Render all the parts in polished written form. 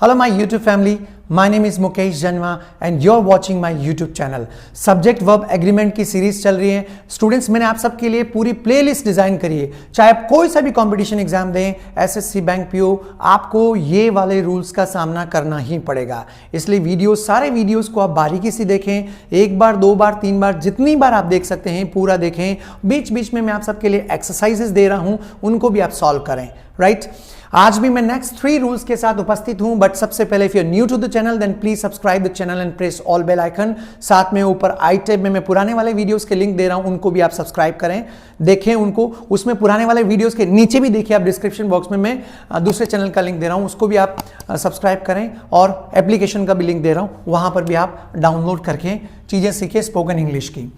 Hello my YouTube family, my name is Mukesh Janwa and you're watching my YouTube channel. Subject Verb Agreement की series चल रही है. Students मैंने आप सबके लिए पूरी प्लेलिस्ट डिजाइन करी है. चाहे आप कोई सा भी कंपटीशन एग्जाम दें, एसएससी, बैंक, पीओ, आपको ये वाले रूल्स का सामना करना ही पड़ेगा. इसलिए वीडियोस, सारे वीडियोस को आप बारीकी से देखें. एक बार, दो बार, तीन बार, जितनी बार आप देख सकते हैं पूरा देखें. बीच बीच में मैं आप सबके लिए एक्सरसाइजेस दे रहा हूं, उनको भी आप सॉल्व करें. राइट आज भी मैं नेक्स्ट 3 रूल्स के साथ उपस्थित हूं. बट सबसे पहले if you are new to the channel then please subscribe the channel and press all bell icon. साथ में ऊपर आई टैब में मैं पुराने वाले वीडियोस के लिंक दे रहा हूं, उनको भी आप सब्सक्राइब करें, देखें उनको. उसमें पुराने वाले वीडियोस के नीचे भी देखिए आप, डिस्क्रिप्शन बॉक्स में मैं दूसरे चैनल का लिंक दे रहा हूं, उसको भी आप सब्सक्राइब करें. और एप्लीकेशन का भी लिंक दे रहा हूं, वहां पर भी आप डाउनलोड करके चीजें सीखें स्पोकन इंग्लिश की.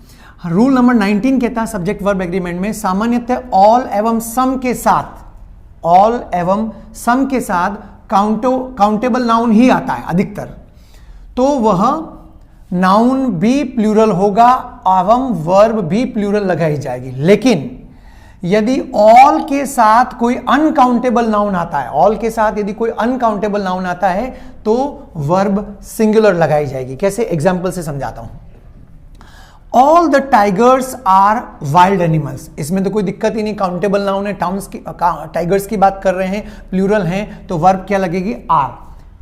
रूल नंबर 19 कहता है सब्जेक्ट वर्ब एग्रीमेंट में सामान्यतः ऑल एवं सम के साथ, ऑल एवं सम के साथ काउंटेबल नाउन ही आता है अधिकतर. तो वह नाउन भी प्लूरल होगा एवं वर्ब भी प्लूरल लगाई जाएगी. लेकिन यदि ऑल के साथ कोई अनकाउंटेबल नाउन आता है, ऑल के साथ यदि कोई अनकाउंटेबल नाउन आता है तो वर्ब सिंगुलर लगाई जाएगी. कैसे? एग्जाम्पल से समझाता हूं. All the tigers are wild animals. इसमें तो कोई दिक्कत ही नहीं, काउंटेबल नाउन है, टाउन्स की, टाइगर्स की बात कर रहे हैं, प्लूरल हैं, तो वर्ब क्या लगेगी? आर.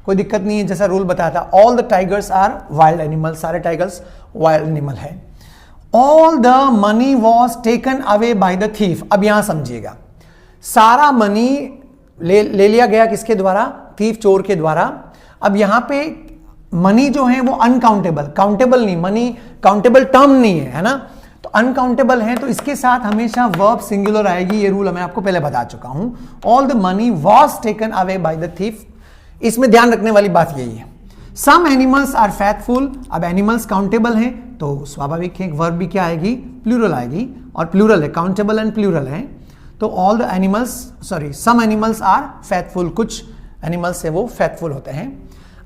कोई दिक्कत नहीं है, जैसा रूल बताया था. All the tigers are wild animals, सारे टाइगर्स वाइल्ड एनिमल है. All the money was taken away by the thief. अब यहां समझिएगा, सारा मनी ले लिया गया किसके द्वारा? थीफ, चोर के द्वारा. अब यहां पे मनी जो है वो अनकाउंटेबल, काउंटेबल नहीं, मनी काउंटेबल टर्म नहीं है, है ना. तो अनकाउंटेबल है, तो इसके साथ हमेशा वर्ब सिंगुलर आएगी. ये रूल मैं आपको पहले बता चुका हूं. All the money was taken away by the thief. इसमें ध्यान रखने वाली बात यही है. Some animals are faithful. अब एनिमल्स काउंटेबल हैं तो स्वाभाविक है वर्ब भी क्या आएगी? प्लूरल आएगी. और प्लूरल है, काउंटेबल एंड प्लूरल है. तो all the animals, sorry, some animals are faithful. कुछ एनिमल्स है वो फैथफुल होते हैं.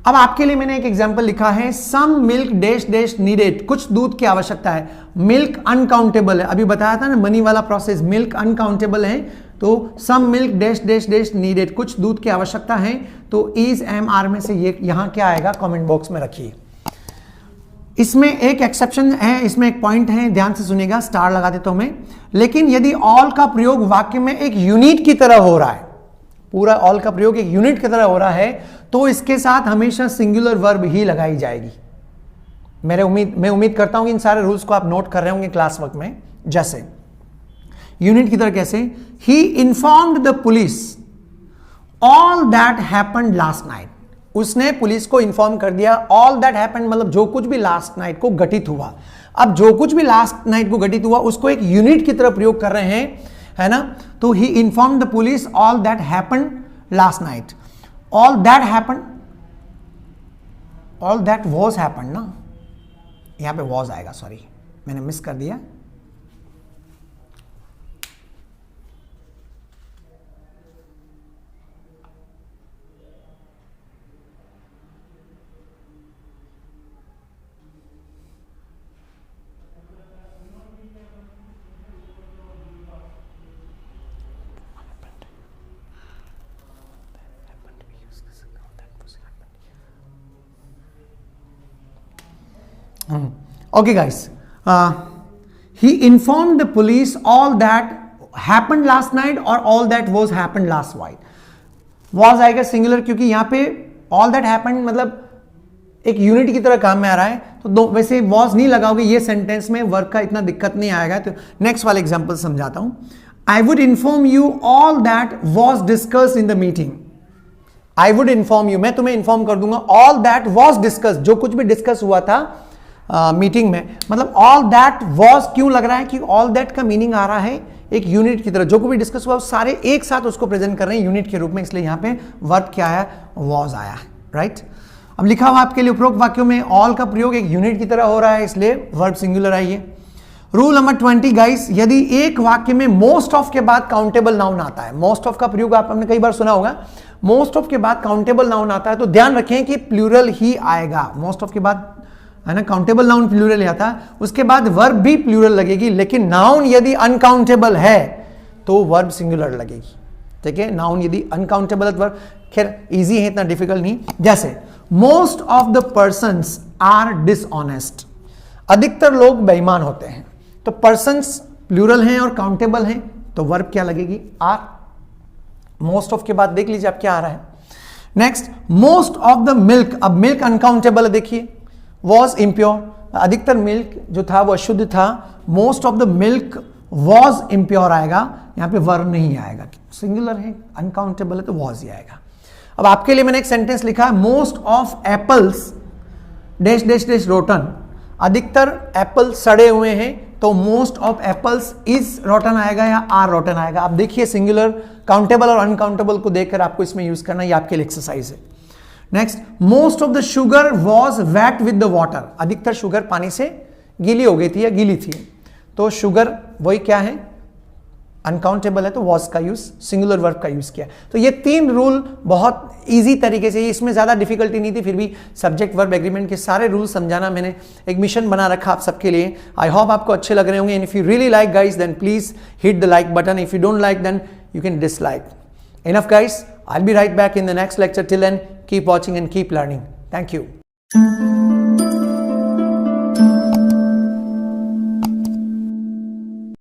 अब आपके लिए मैंने एक एग्जांपल लिखा है. Some milk dash dash needed. कुछ दूध की आवश्यकता है. मिल्क अनकाउंटेबल है, अभी बताया था ना मनी वाला प्रोसेस. मिल्क अनकाउंटेबल है, तो some milk dash dash dash needed. कुछ दूध की आवश्यकता है. तो इज, एम, आर में से ये यहां क्या आएगा? कमेंट बॉक्स में रखिए. इसमें एक एक्सेप्शन है, इसमें एक पॉइंट है, ध्यान से सुनिएगा, स्टार लगा देता हूं मैं. लेकिन यदि ऑल का प्रयोग वाक्य में एक यूनिट की तरह हो रहा है, पूरा ऑल का प्रयोग एक यूनिट की तरह हो रहा है, तो इसके साथ हमेशा सिंगुलर वर्ब ही लगाई जाएगी. मैं उम्मीद करता हूं कि इन सारे रूल्स को आप नोट कर रहे होंगे क्लास वर्क में. जैसे यूनिट की तरह कैसे? He informed the police all that happened last night. उसने पुलिस को इन्फॉर्म कर दिया. ऑल दैट हैपेंड मतलब जो कुछ भी लास्ट नाइट को घटित हुआ. अब जो कुछ भी लास्ट नाइट को घटित हुआ उसको एक यूनिट की तरह प्रयोग कर रहे हैं, है ना. तो he inform the police all that happened last night. All that happened, all that was happened ना, यहां पे वॉज आएगा, सॉरी मैंने मिस कर दिया. Okay guys, he informed the police all that happened last night or all that was happened last night. was आएगा singular, क्योंकि यहां पे all that happened मतलब एक यूनिट की तरह काम में आ रहा है. तो दो, वैसे was नहीं लगाओगे ये सेंटेंस में, वर्ब का इतना दिक्कत नहीं आएगा. तो नेक्स्ट वाले एग्जांपल समझाता हूं. I would inform you all that was discussed in the meeting. I would inform you, मैं तुम्हें इन्फॉर्म कर दूंगा. all that was discussed, जो कुछ भी डिस्कस हुआ था मीटिंग में. मतलब ऑल दैट वॉज क्यों लग रहा है? कि ऑल दैट का मीनिंग आ रहा है एक यूनिट की तरह. जो कुछ भी डिस्कस हुआ सारे एक साथ उसको प्रेजेंट कर रहे हैं यूनिट के रूप में, इसलिए यहां पे वर्ब क्या आया? वॉज आया. राइट. अब लिखा हुआ आपके लिए उपरोक्त वाक्यों में ऑल का प्रयोग एक यूनिट की तरह हो रहा है, इसलिए वर्ब सिंगुलर आई है. रूल नंबर 20 गाइस, यदि एक वाक्य में मोस्ट ऑफ के बाद काउंटेबल नाउन आता है, मोस्ट ऑफ का प्रयोग आपने कई बार सुना होगा, मोस्ट ऑफ के बाद काउंटेबल नाउन आता है, तो ध्यान रखें कि प्लूरल ही आएगा. मोस्ट ऑफ के बाद, है ना, काउंटेबल नाउन प्लूरल आता है, उसके बाद वर्ब भी प्लूरल लगेगी. लेकिन नाउन यदि अनकाउंटेबल है तो वर्ब सिंगुलर लगेगी. ठीक है, नाउन यदि अनकाउंटेबल है, वर्ब खैर इजी है, इतना डिफिकल्ट नहीं। जैसे most of the persons are dishonest, अधिकतर लोग बेईमान होते हैं। तो पर्सन्स प्लूरल हैं और काउंटेबल हैं, तो वर्ब क्या लगेगी? आर। मोस्ट ऑफ के बाद देख लीजिए आप क्या आ रहा है। Next, most of the milk, अब मिल्क अनकाउंटेबल है, देखिए वॉज इम्प्योर, अधिकतर मिल्क जो था वो अशुद्ध था। Most of the milk was impure आएगा, यहां पे वर्ब नहीं आएगा, सिंगुलर है, अनकाउंटेबल है तो वॉज ही आएगा। अब आपके लिए मैंने एक सेंटेंस लिखा है, most of apples dash dash dash rotten, अधिकतर एप्पल सड़े हुए हैं, तो most of apples is rotten आएगा या आर रोटन आएगा। आप देखिए सिंगुलर, काउंटेबल और अनकाउंटेबल को देखकर आपको इसमें यूज करना, ये आपके लिए एक्सरसाइज है। Next, most of the sugar was wet with the water, अधिकतर शुगर पानी से गीली हो गई थी या गीली थी, तो शुगर वही क्या है? अनकाउंटेबल है, तो वॉज का यूज, सिंगुलर वर्ब का यूज किया। तो ये 3 रूल बहुत इजी तरीके से, इसमें ज्यादा डिफिकल्टी नहीं थी, फिर भी सब्जेक्ट वर्ब एग्रीमेंट के सारे रूल समझाना मैंने एक मिशन बना रखा आप सबके लिए। आई होप आपको अच्छे लग रहे होंगे। And if you really like guys then please hit the like button, if you don't like then you can dislike. Enough guys, I'll be right back in the next lecture. Till then, keep watching and keep learning. Thank you.